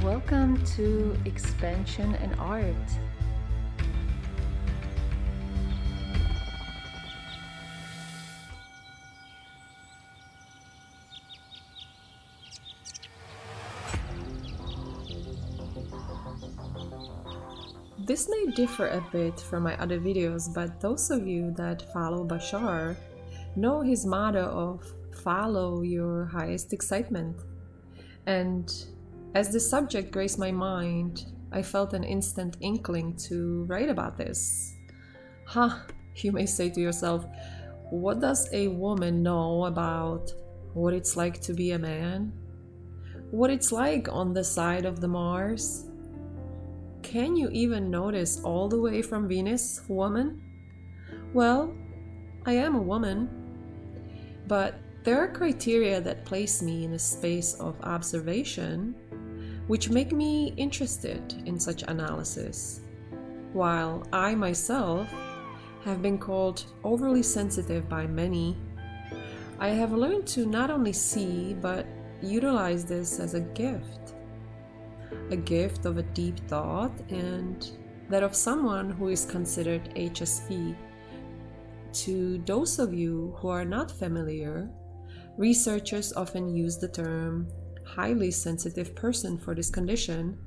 Welcome to Expansion and Art. This may differ a bit from my other videos, but those of you that follow Bashar know his motto of follow your highest excitement. And as the subject graced my mind, I felt an instant inkling to write about this. You may say to yourself, what does a woman know about what it's like to be a man? What it's like on the side of the Mars? Can you even notice all the way from Venus, woman? Well, I am a woman, but there are criteria that place me in a space of observation which make me interested in such analysis. While I myself have been called overly sensitive by many, I have learned to not only see but utilize this as a gift of a deep thought, and that of someone who is considered HSP. To those of you who are not familiar, researchers often use the term highly sensitive person for this condition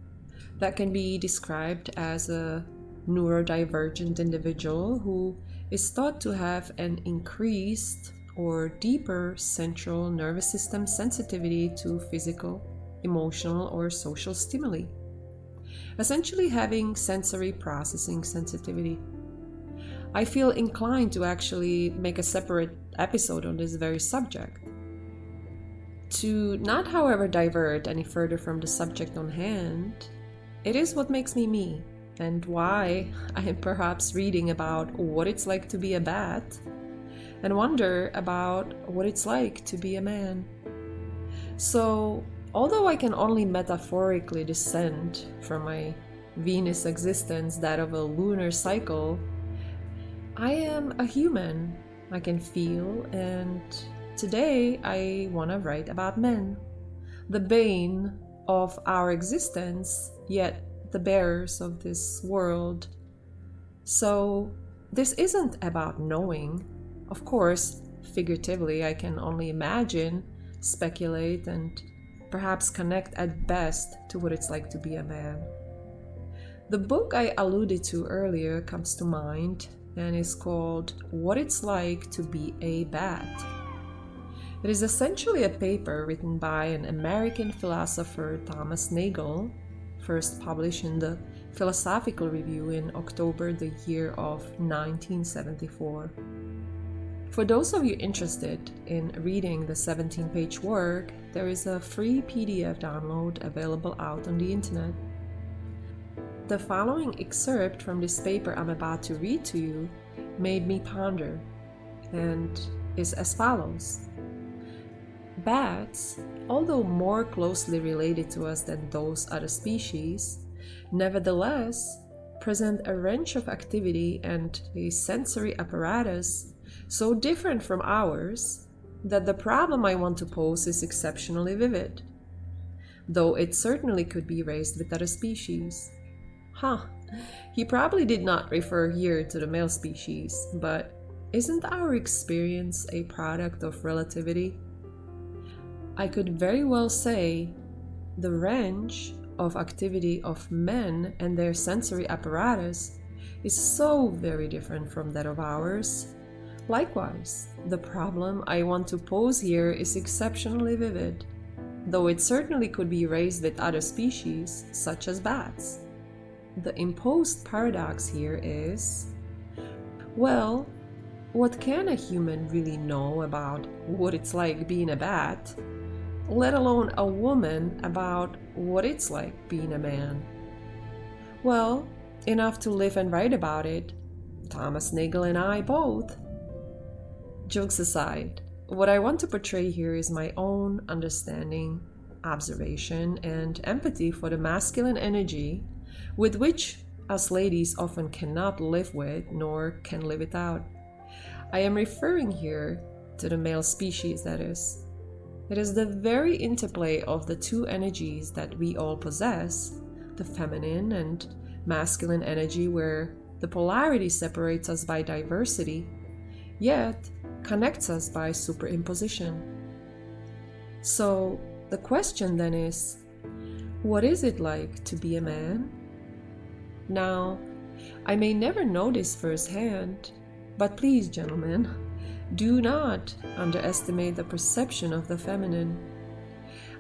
that can be described as a neurodivergent individual who is thought to have an increased or deeper central nervous system sensitivity to physical, emotional, or social stimuli, essentially having sensory processing sensitivity. I feel inclined to actually make a separate episode on this very subject. To not, however, divert any further from the subject on hand, it is what makes me me, and why I am perhaps reading about what it's like to be a bat, and wonder about what it's like to be a man. So, although I can only metaphorically descend from my Venus existence, that of a lunar cycle, I am a human. I can feel, and today I want to write about men, the bane of our existence, yet the bearers of this world. So this isn't about knowing. Of course, figuratively, I can only imagine, speculate, and perhaps connect at best to what it's like to be a man. The book I alluded to earlier comes to mind and is called What It's Like to Be a Bat. It is essentially a paper written by an American philosopher, Thomas Nagel, first published in the Philosophical Review in October the year of 1974. For those of you interested in reading the 17-page work, there is a free PDF download available out on the internet. The following excerpt from this paper I'm about to read to you made me ponder, and is as follows. Bats, although more closely related to us than those other species, nevertheless present a range of activity and a sensory apparatus so different from ours that the problem I want to pose is exceptionally vivid, though it certainly could be raised with other species. He probably did not refer here to the male species, but isn't our experience a product of relativity? I could very well say the range of activity of men and their sensory apparatus is so very different from that of ours. Likewise, the problem I want to pose here is exceptionally vivid, though it certainly could be raised with other species, such as bats. The imposed paradox here is, well, what can a human really know about what it's like being a bat, let alone a woman about what it's like being a man? Well, enough to live and write about it, Thomas Nagel and I both. Jokes aside, what I want to portray here is my own understanding, observation, and empathy for the masculine energy with which us ladies often cannot live with nor can live without. I am referring here to the male species, that is. It is the very interplay of the two energies that we all possess, the feminine and masculine energy, where the polarity separates us by diversity, yet connects us by superimposition. So the question then is, what is it like to be a man? Now, I may never know this firsthand, but please, gentlemen, do not underestimate the perception of the feminine.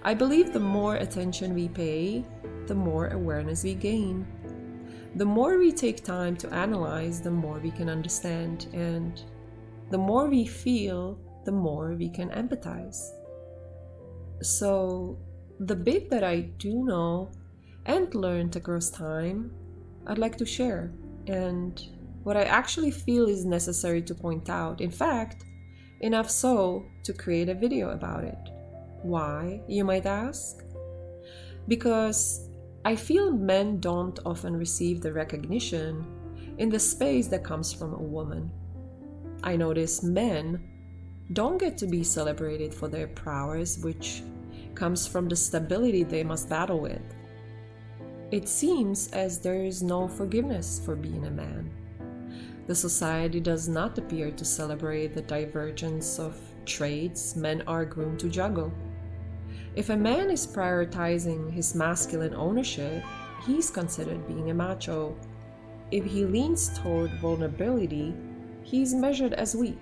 I believe the more attention we pay, the more awareness we gain. The more we take time to analyze, the more we can understand, and the more we feel, the more we can empathize. So, the bit that I do know and learned across time, I'd like to share, and what I actually feel is necessary to point out. In fact, enough so to create a video about it. Why, you might ask? Because I feel men don't often receive the recognition in the space that comes from a woman. I notice men don't get to be celebrated for their prowess, which comes from the stability they must battle with. It seems as there is no forgiveness for being a man. The society does not appear to celebrate the divergence of traits men are groomed to juggle. If a man is prioritizing his masculine ownership, he's considered being a macho. If he leans toward vulnerability, he's measured as weak.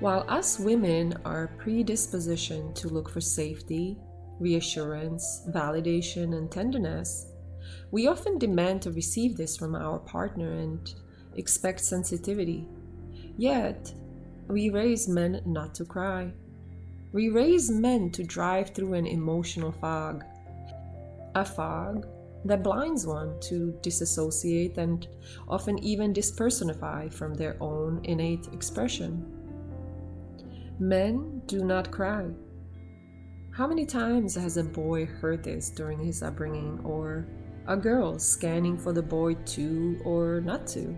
While us women are predispositioned to look for safety, reassurance, validation, and tenderness, we often demand to receive this from our partner and expect sensitivity. Yet, we raise men not to cry. We raise men to drive through an emotional fog. A fog that blinds one to disassociate and often even dispersonify from their own innate expression. Men do not cry. How many times has a boy heard this during his upbringing, or a girl scanning for the boy to or not to?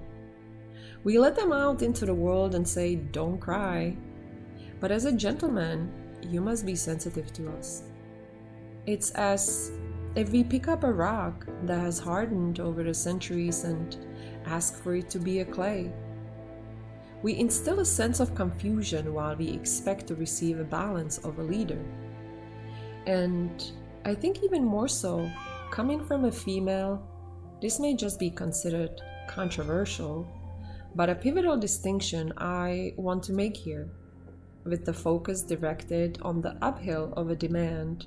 We let them out into the world and say, "Don't cry." But as a gentleman, you must be sensitive to us. It's as if we pick up a rock that has hardened over the centuries and ask for it to be a clay. We instill a sense of confusion while we expect to receive a balance of a leader. And I think even more so, coming from a female, this may just be considered controversial, but a pivotal distinction I want to make here, with the focus directed on the uphill of a demand.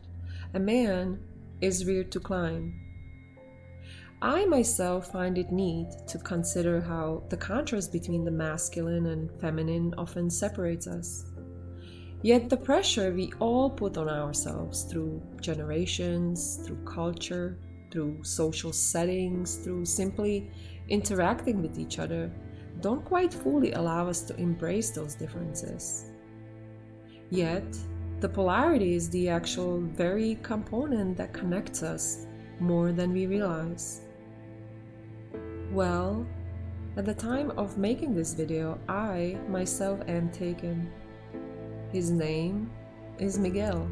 A man is reared to climb. I myself find it neat to consider how the contrast between the masculine and feminine often separates us. Yet the pressure we all put on ourselves through generations, through culture, through social settings, through simply interacting with each other, don't quite fully allow us to embrace those differences. Yet, the polarity is the actual very component that connects us more than we realize. Well, at the time of making this video, I myself am taken. His name is Nagel.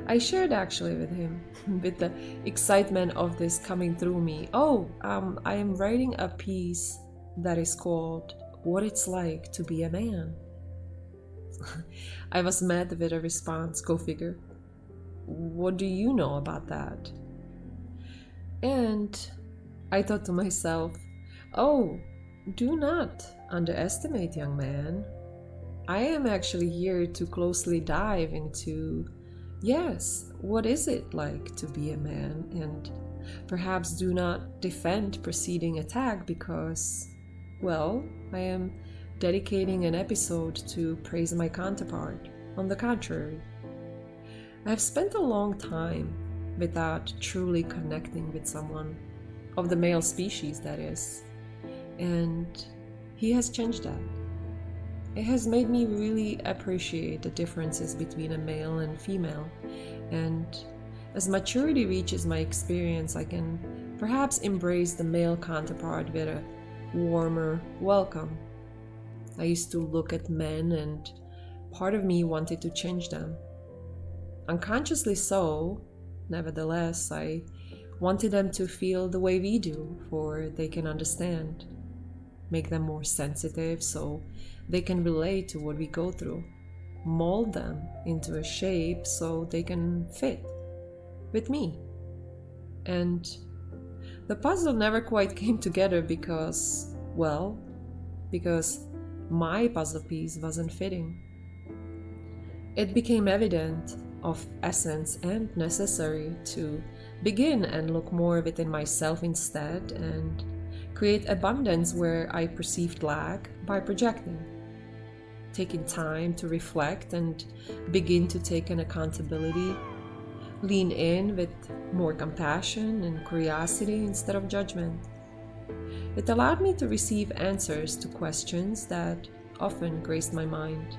I shared actually with him, with the excitement of this coming through me. I am writing a piece that is called "What It's Like to Be a Man." I was met with a response, go figure. What do you know about that? And I thought to myself, do not underestimate, young man. I am actually here to closely dive into, yes, what is it like to be a man? And perhaps do not defend preceding attack because, well, I am dedicating an episode to praise my counterpart. On the contrary, I have spent a long time without truly connecting with someone, of the male species that is, and he has changed that. It has made me really appreciate the differences between a male and female, and as maturity reaches my experience, I can perhaps embrace the male counterpart with a warmer welcome. I used to look at men and part of me wanted to change them. Unconsciously so, nevertheless, I wanted them to feel the way we do, for they can understand. Make them more sensitive so they can relate to what we go through. Mold them into a shape so they can fit with me. And the puzzle never quite came together because my puzzle piece wasn't fitting. It became evident, of essence and necessary, to begin and look more within myself instead and create abundance where I perceived lack by projecting. Taking time to reflect and begin to take an accountability, lean in with more compassion and curiosity instead of judgment. It allowed me to receive answers to questions that often graced my mind.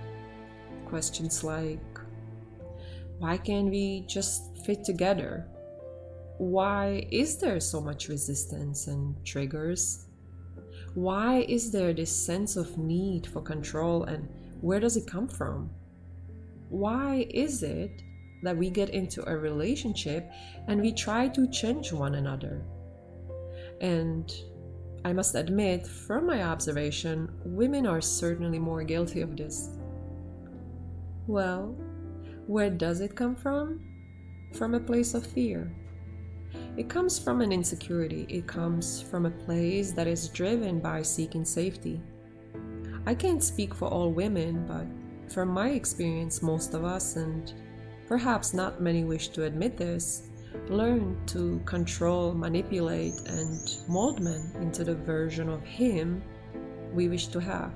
Questions like, why can't we just fit together? Why is there so much resistance and triggers? Why is there this sense of need for control, and where does it come from? Why is it that we get into a relationship and we try to change one another? And I must admit, from my observation, women are certainly more guilty of this. Well, where does it come from? From a place of fear. It comes from an insecurity. It comes from a place that is driven by seeking safety. I can't speak for all women, but from my experience, most of us, and perhaps not many wish to admit this, learn to control, manipulate, and mold men into the version of him we wish to have.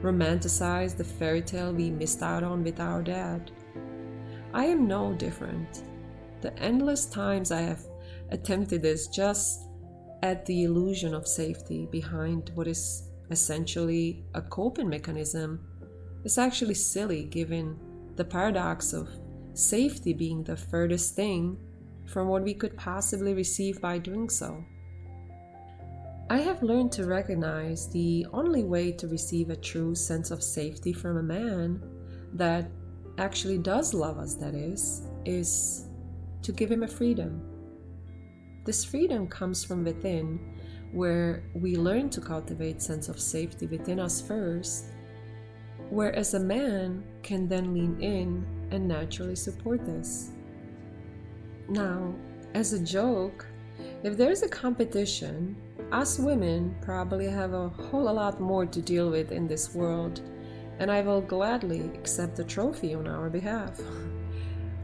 Romanticize the fairy tale we missed out on with our dad. I am no different. The endless times I have attempted this just at the illusion of safety behind what is essentially a coping mechanism is actually silly, given the paradox of safety being the furthest thing from what we could possibly receive by doing so. I have learned to recognize the only way to receive a true sense of safety from a man that actually does love us, that is to give him a freedom. This freedom comes from within, where we learn to cultivate sense of safety within us first, whereas a man can then lean in and naturally support this. Now, as a joke, if there's a competition, us women probably have a whole lot more to deal with in this world, and I will gladly accept the trophy on our behalf.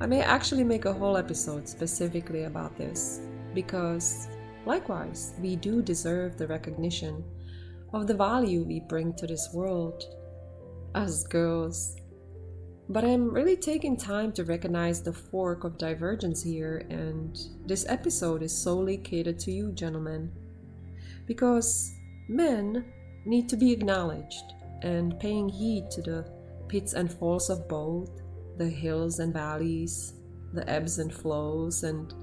I may actually make a whole episode specifically about this, because likewise, we do deserve the recognition of the value we bring to this world as girls. But I'm really taking time to recognize the fork of divergence here, and this episode is solely catered to you, gentlemen, because men need to be acknowledged, and paying heed to the pits and falls of both, the hills and valleys, the ebbs and flows, and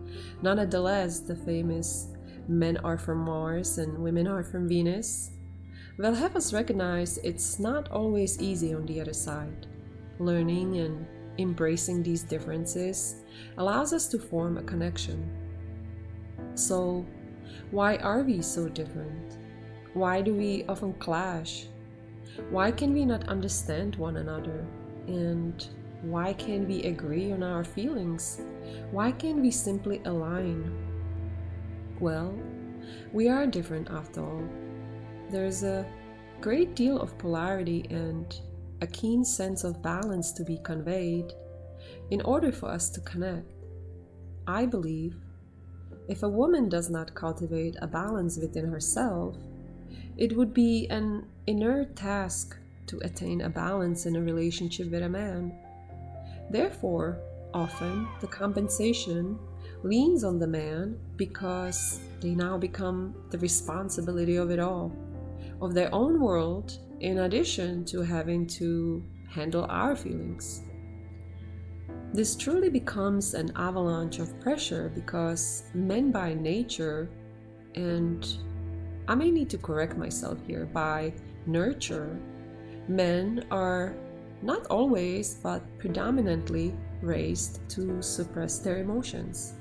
nonetheless the famous men are from Mars and women are from Venus, will have us recognize it's not always easy on the other side. Learning and embracing these differences allows us to form a connection. So, why are we so different? Why do we often clash? Why can we not understand one another? And why can't we agree on our feelings? Why can't we simply align? Well, we are different after all. There's a great deal of polarity and a keen sense of balance to be conveyed in order for us to connect. I believe if a woman does not cultivate a balance within herself, it would be an inert task to attain a balance in a relationship with a man. Therefore, often the compensation leans on the man because they now become the responsibility of it all, of their own world, in addition to having to handle our feelings. This truly becomes an avalanche of pressure because men by nature, and I may need to correct myself here, by nurture, men are not always, but predominantly raised to suppress their emotions.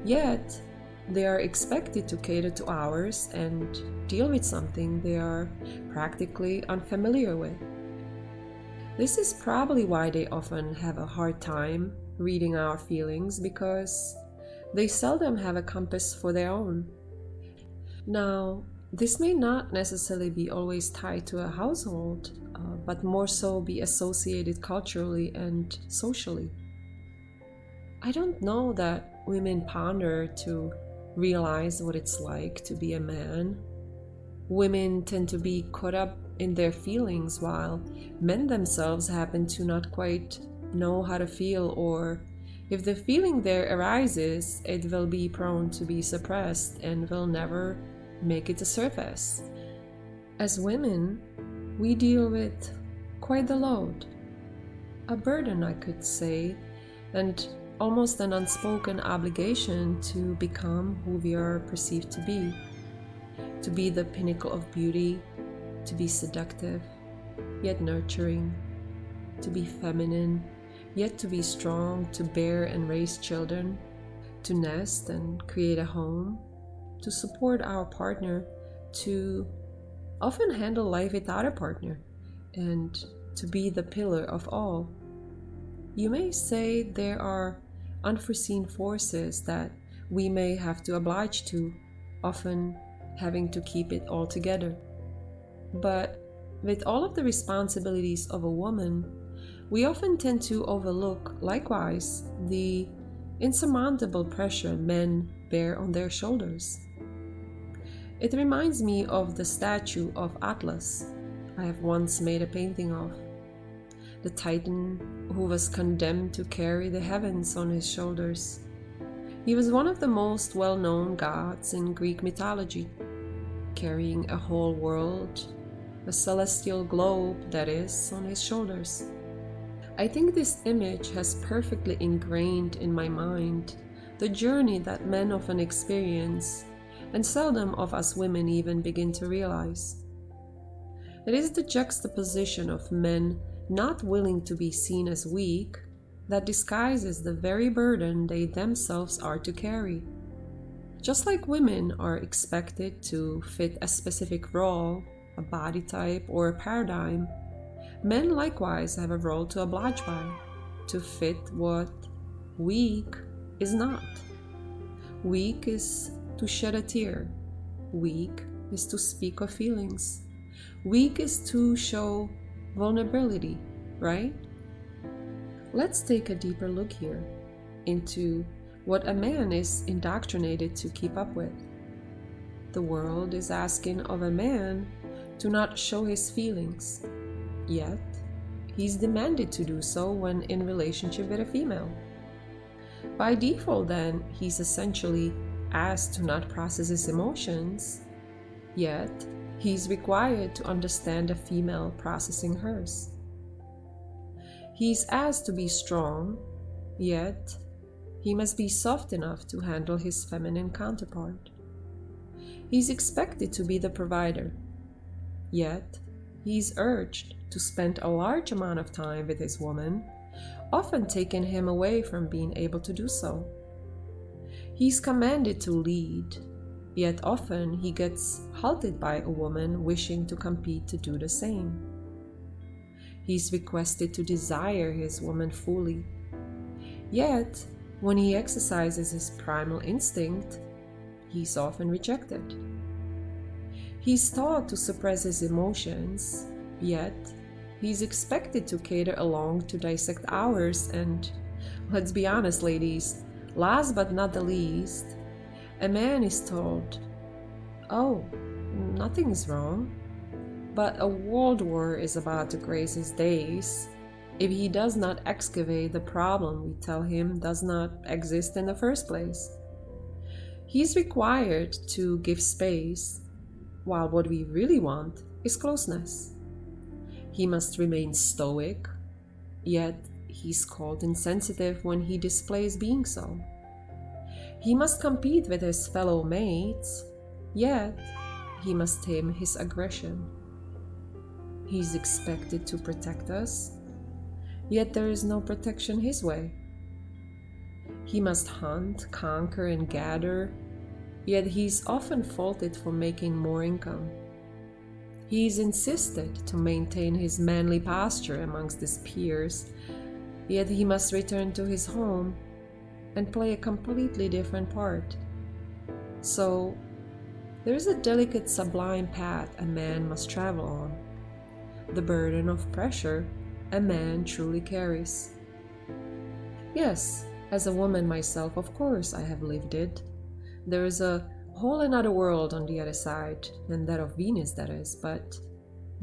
Yet, they are expected to cater to ours and deal with something they are practically unfamiliar with. This is probably why they often have a hard time reading our feelings, because they seldom have a compass for their own. Now, this may not necessarily be always tied to a household, but more so be associated culturally and socially. I don't know that women ponder to realize what it's like to be a man. Women tend to be caught up in their feelings, while men themselves happen to not quite know how to feel, or if the feeling there arises, it will be prone to be suppressed and will never make it to surface. As women, we deal with quite the load, a burden, I could say, and almost an unspoken obligation to become who we are perceived to be the pinnacle of beauty, to be seductive, yet nurturing, to be feminine, yet to be strong, to bear and raise children, to nest and create a home, to support our partner, to often handle life without a partner, and to be the pillar of all. You may say there are unforeseen forces that we may have to oblige to, often having to keep it all together. But with all of the responsibilities of a woman, we often tend to overlook, likewise, the insurmountable pressure men bear on their shoulders. It reminds me of the statue of Atlas I have once made a painting of, the Titan who was condemned to carry the heavens on his shoulders. He was one of the most well-known gods in Greek mythology, carrying a whole world, a celestial globe, that is, on his shoulders. I think this image has perfectly ingrained in my mind the journey that men often experience, and seldom of us women even begin to realize. It is the juxtaposition of men not willing to be seen as weak that disguises the very burden they themselves are to carry. Just like women are expected to fit a specific role, a body type, or a paradigm, men likewise have a role to oblige by, to fit what weak is not. Weak is to shed a tear. Weak is to speak of feelings. Weak is to show vulnerability, right? Let's take a deeper look here into what a man is indoctrinated to keep up with. The world is asking of a man to not show his feelings, yet he's demanded to do so when in relationship with a female. By default, then, he's essentially asked to not process his emotions, yet he's required to understand a female processing hers. He's asked to be strong, yet he must be soft enough to handle his feminine counterpart. He's expected to be the provider, yet he's urged to spend a large amount of time with his woman, often taking him away from being able to do so. He's commanded to lead, yet often he gets halted by a woman wishing to compete to do the same. He's requested to desire his woman fully, yet when he exercises his primal instinct, he's often rejected. He's taught to suppress his emotions, yet he's expected to cater along to dissect ours, and let's be honest, ladies, last but not the least, a man is told, "Oh, nothing's wrong," but a world war is about to grace his days if he does not excavate the problem we tell him does not exist in the first place. He's required to give space, while what we really want is closeness. He must remain stoic, yet he's called insensitive when he displays being so. He must compete with his fellow mates, yet he must tame his aggression. He's expected to protect us, yet there is no protection his way. He must hunt, conquer, and gather, yet he is often faulted for making more income. He is insisted to maintain his manly posture amongst his peers, yet he must return to his home and play a completely different part. So, there is a delicate, sublime path a man must travel on, the burden of pressure a man truly carries. Yes, as a woman myself, of course I have lived it. There is a whole another world on the other side, and that of Venus, that is, but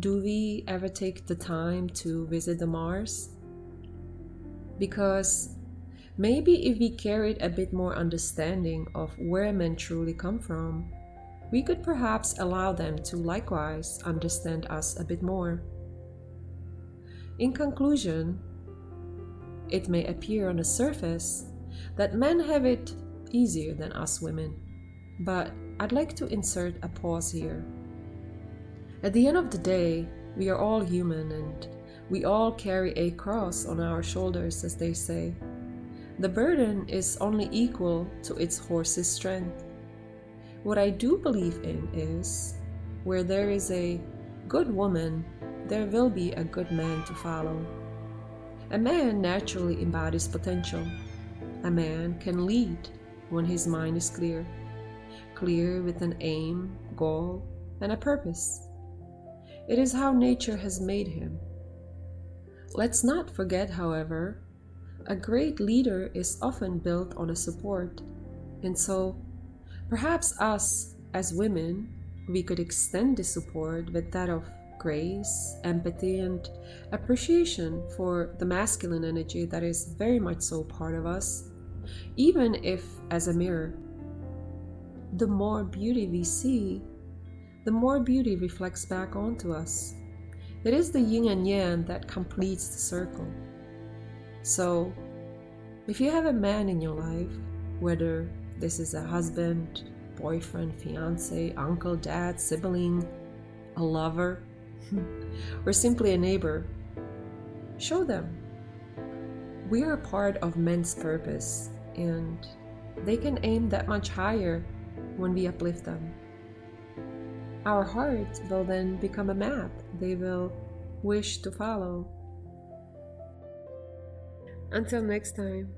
do we ever take the time to visit the Mars? Because maybe if we carried a bit more understanding of where men truly come from, we could perhaps allow them to likewise understand us a bit more. In conclusion, it may appear on the surface that men have it easier than us women, but I'd like to insert a pause here. At the end of the day, we are all human and we all carry a cross on our shoulders, as they say. The burden is only equal to its horse's strength. What I do believe in is, where there is a good woman, there will be a good man to follow. A man naturally embodies potential. A man can lead when his mind is clear with an aim, goal, and a purpose. It is how nature has made him. Let's not forget, however, a great leader is often built on a support, and so perhaps us as women, we could extend the support with that of grace, empathy, and appreciation for the masculine energy that is very much so part of us, even if as a mirror. The more beauty we see, the more beauty reflects back onto us. It is the yin and yang that completes the circle. So, if you have a man in your life, whether this is a husband, boyfriend, fiance, uncle, dad, sibling, a lover, or simply a neighbor, show them. We are part of men's purpose, and they can aim that much higher when we uplift them. Our heart will then become a map they will wish to follow. Until next time.